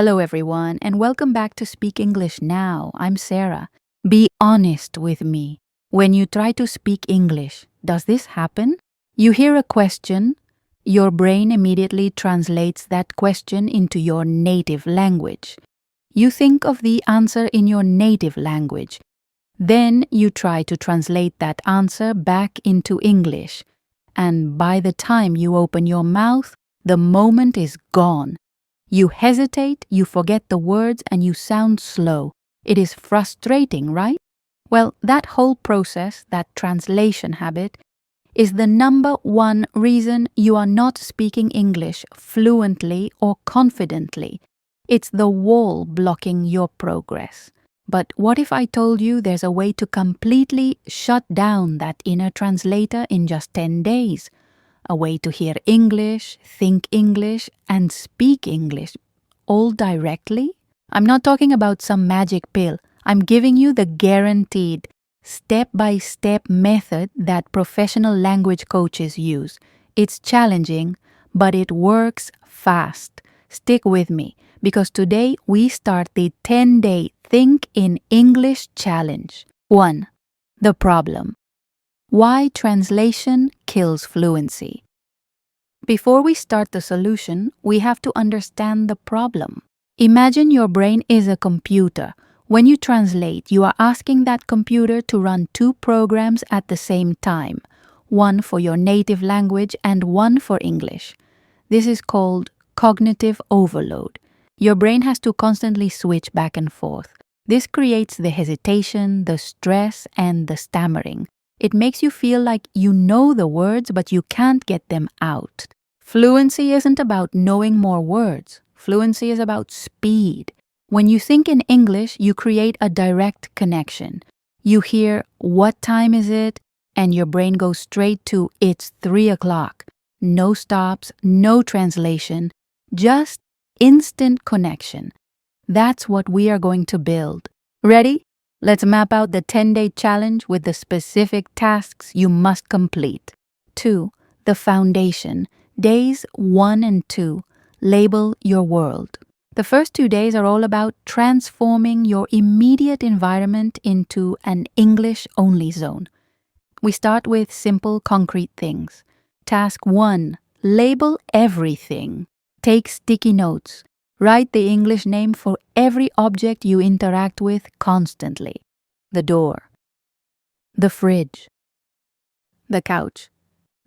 Hello, everyone, and welcome back to Speak English Now. I'm Sarah. Be honest with me. When you try to speak English, does this happen? You hear a question, your brain immediately translates that question into your native language. You think of the answer in your native language. Then you try to translate that answer back into English. And by the time you open your mouth, the moment is gone. You hesitate, you forget the words, and you sound slow. It is frustrating, right? Well, that whole process, that translation habit, is the number one reason you are not speaking English fluently or confidently. It's the wall blocking your progress. But what if I told you there's a way to completely shut down that inner translator in just 10 days? A way to hear English, think English, and speak English all directly? I'm not talking about some magic pill. I'm giving you the guaranteed, step-by-step method that professional language coaches use. It's challenging, but it works fast. Stick with me, because today we start the 10-day Think in English Challenge. 1. The problem. Why translation kills fluency. Before we start the solution, we have to understand the problem. Imagine your brain is a computer. When you translate, you are asking that computer to run two programs at the same time, one for your native language and one for English. This is called cognitive overload. Your brain has to constantly switch back and forth. This creates the hesitation, the stress, and the stammering. It makes you feel like you know the words, but you can't get them out. Fluency isn't about knowing more words. Fluency is about speed. When you think in English, you create a direct connection. You hear, "What time is it?" and your brain goes straight to, "It's 3 o'clock." No stops, no translation, just instant connection. That's what we are going to build. Ready? Let's map out the 10-day challenge with the specific tasks you must complete. 2. The foundation. Days 1 and 2. Label your world. The first 2 days are all about transforming your immediate environment into an English-only zone. We start with simple, concrete things. Task 1. Label everything. Take sticky notes. Write the English name for every object you interact with constantly. The door, the fridge, the couch,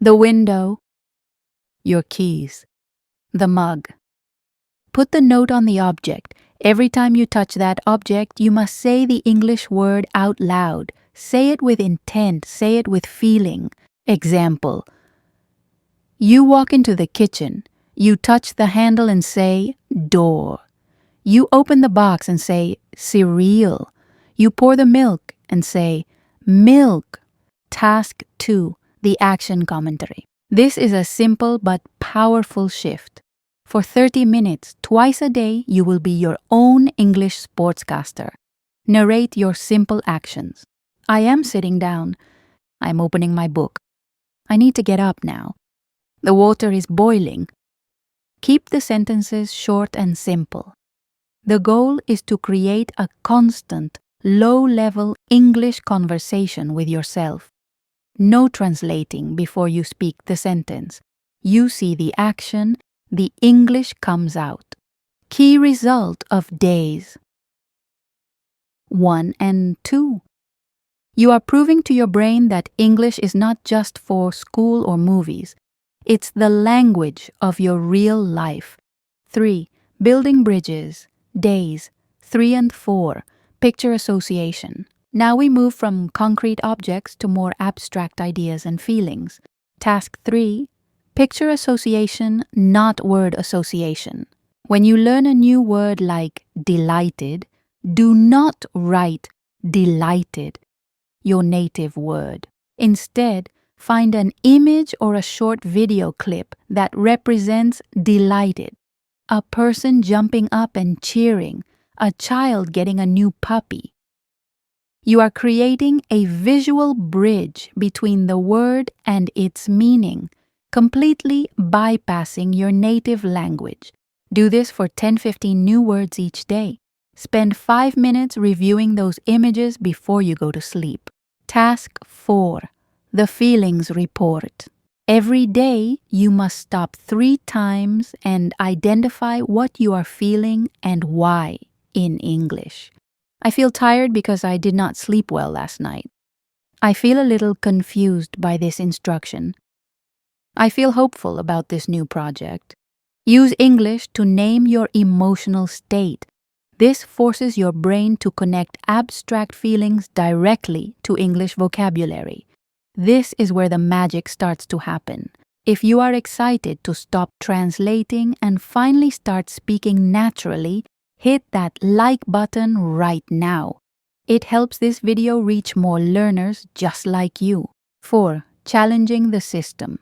the window, your keys, the mug. Put the note on the object. Every time you touch that object, you must say the English word out loud. Say it with intent. Say it with feeling. Example: you walk into the kitchen. You touch the handle and say, door. You open the box and say, cereal. You pour the milk and say, milk. Task 2, the action commentary. This is a simple but powerful shift. For 30 minutes, twice a day, you will be your own English sportscaster. Narrate your simple actions. I am sitting down. I'm opening my book. I need to get up now. The water is boiling. Keep the sentences short and simple. The goal is to create a constant, low-level English conversation with yourself. No translating before you speak the sentence. You see the action, the English comes out. Key result of days 1 and 2. You are proving to your brain that English is not just for school or movies. It's the language of your real life. 3. Building bridges. Days 3 and 4. Picture association. Now we move from concrete objects to more abstract ideas and feelings. Task 3. Picture association, not word association. When you learn a new word like delighted, do not write delighted, your native word. Instead, find an image or a short video clip that represents delighted. A person jumping up and cheering, a child getting a new puppy. You are creating a visual bridge between the word and its meaning, completely bypassing your native language. Do this for 10-15 new words each day. Spend 5 minutes reviewing those images before you go to sleep. Task 4. The feelings report. Every day, you must stop 3 times and identify what you are feeling and why in English. I feel tired because I did not sleep well last night. I feel a little confused by this instruction. I feel hopeful about this new project. Use English to name your emotional state. This forces your brain to connect abstract feelings directly to English vocabulary. This is where the magic starts to happen. If you are excited to stop translating and finally start speaking naturally, hit that like button right now. It helps this video reach more learners just like you. 4. Challenging the system.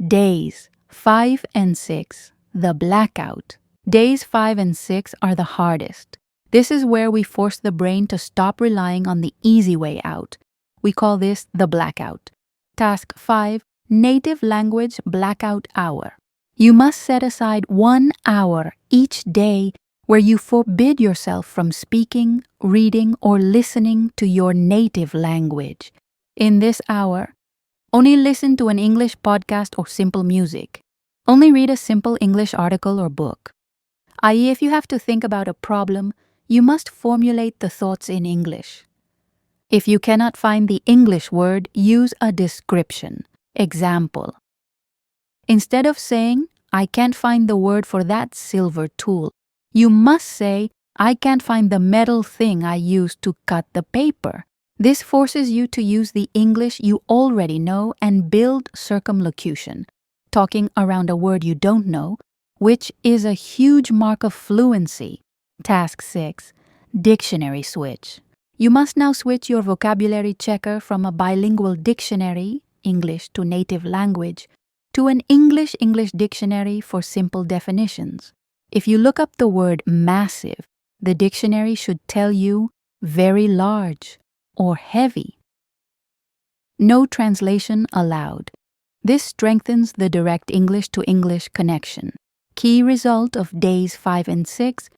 Days 5 and 6. The blackout. Days 5 and 6 are the hardest. This is where we force the brain to stop relying on the easy way out. We call this the blackout. Task 5. Native language blackout hour. You must set aside 1 hour each day where you forbid yourself from speaking, reading, or listening to your native language. In this hour, only listen to an English podcast or simple music. Only read a simple English article or book. I.e., if you have to think about a problem, you must formulate the thoughts in English. If you cannot find the English word, use a description. Example. Instead of saying, I can't find the word for that silver tool, you must say, I can't find the metal thing I used to cut the paper. This forces you to use the English you already know and build circumlocution, talking around a word you don't know, which is a huge mark of fluency. Task 6. Dictionary switch. You must now switch your vocabulary checker from a bilingual dictionary, English to native language, to an English-English dictionary for simple definitions. If you look up the word massive, the dictionary should tell you very large or heavy. No translation allowed. This strengthens the direct English to English connection. Key result of days 5 and 6,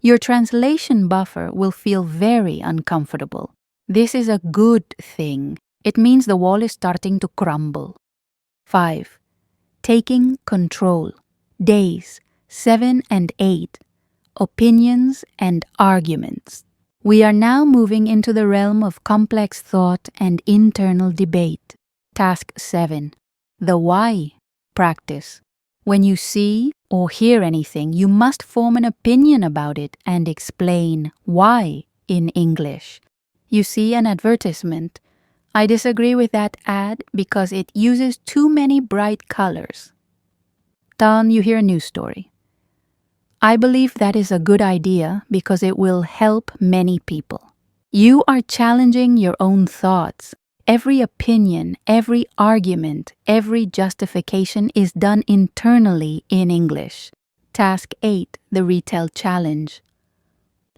your translation buffer will feel very uncomfortable. This is a good thing. It means the wall is starting to crumble. 5. Taking control. Days 7 and 8. Opinions and arguments. We are now moving into the realm of complex thought and internal debate. Task 7. The why practice. When you see or hear anything, you must form an opinion about it and explain why in English. You see an advertisement. I disagree with that ad because it uses too many bright colors. Then you hear a news story. I believe that is a good idea because it will help many people. You are challenging your own thoughts. Every opinion, every argument, every justification is done internally in English. Task 8. The retail challenge.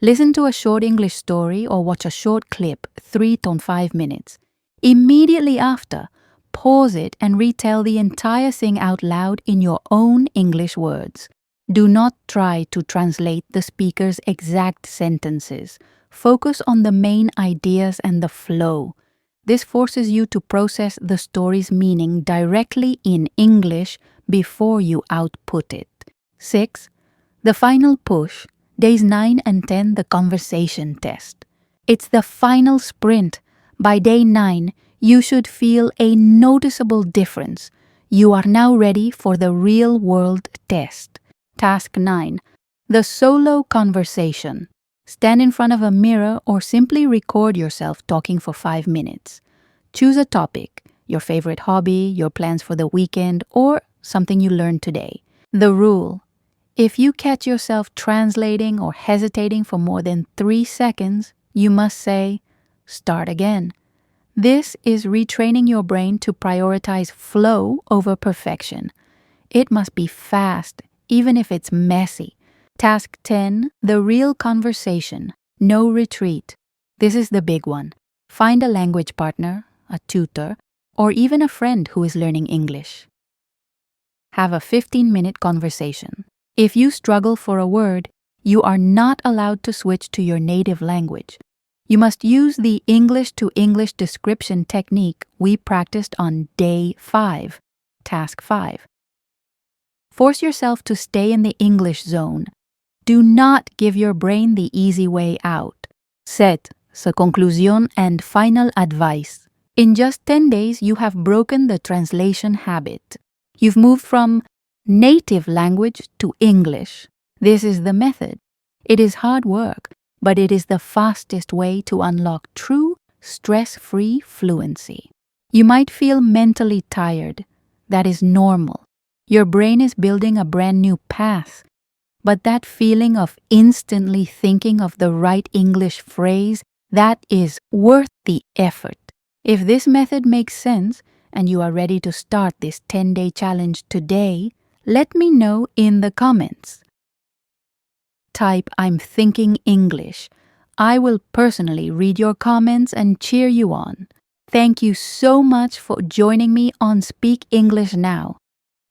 Listen to a short English story or watch a short clip, 3 to 5 minutes. Immediately after, pause it and retell the entire thing out loud in your own English words. Do not try to translate the speaker's exact sentences. Focus on the main ideas and the flow. This forces you to process the story's meaning directly in English before you output it. 6. The final push. Days 9 and 10, the conversation test. It's the final sprint. By day 9, you should feel a noticeable difference. You are now ready for the real-world test. Task 9. The solo conversation. Stand in front of a mirror or simply record yourself talking for 5 minutes. Choose a topic, your favorite hobby, your plans for the weekend, or something you learned today. The rule. If you catch yourself translating or hesitating for more than 3 seconds, you must say, start again. This is retraining your brain to prioritize flow over perfection. It must be fast, even if it's messy. Task 10. The real conversation. No retreat. This is the big one. Find a language partner, a tutor, or even a friend who is learning English. Have a 15-minute conversation. If you struggle for a word, you are not allowed to switch to your native language. You must use the English to English description technique we practiced on day 5, task 5. Force yourself to stay in the English zone. Do not give your brain the easy way out. 7. Sa conclusión and final advice. In just 10 days, you have broken the translation habit. You've moved from native language to English. This is the method. It is hard work, but it is the fastest way to unlock true, stress-free fluency. You might feel mentally tired. That is normal. Your brain is building a brand new path. But that feeling of instantly thinking of the right English phrase, that is worth the effort. If this method makes sense and you are ready to start this 10-day challenge today, let me know in the comments. Type "I'm thinking English." I will personally read your comments and cheer you on. Thank you so much for joining me on Speak English Now.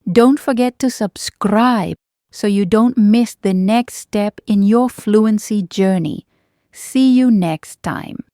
Don't forget to subscribe so you don't miss the next step in your fluency journey. See you next time.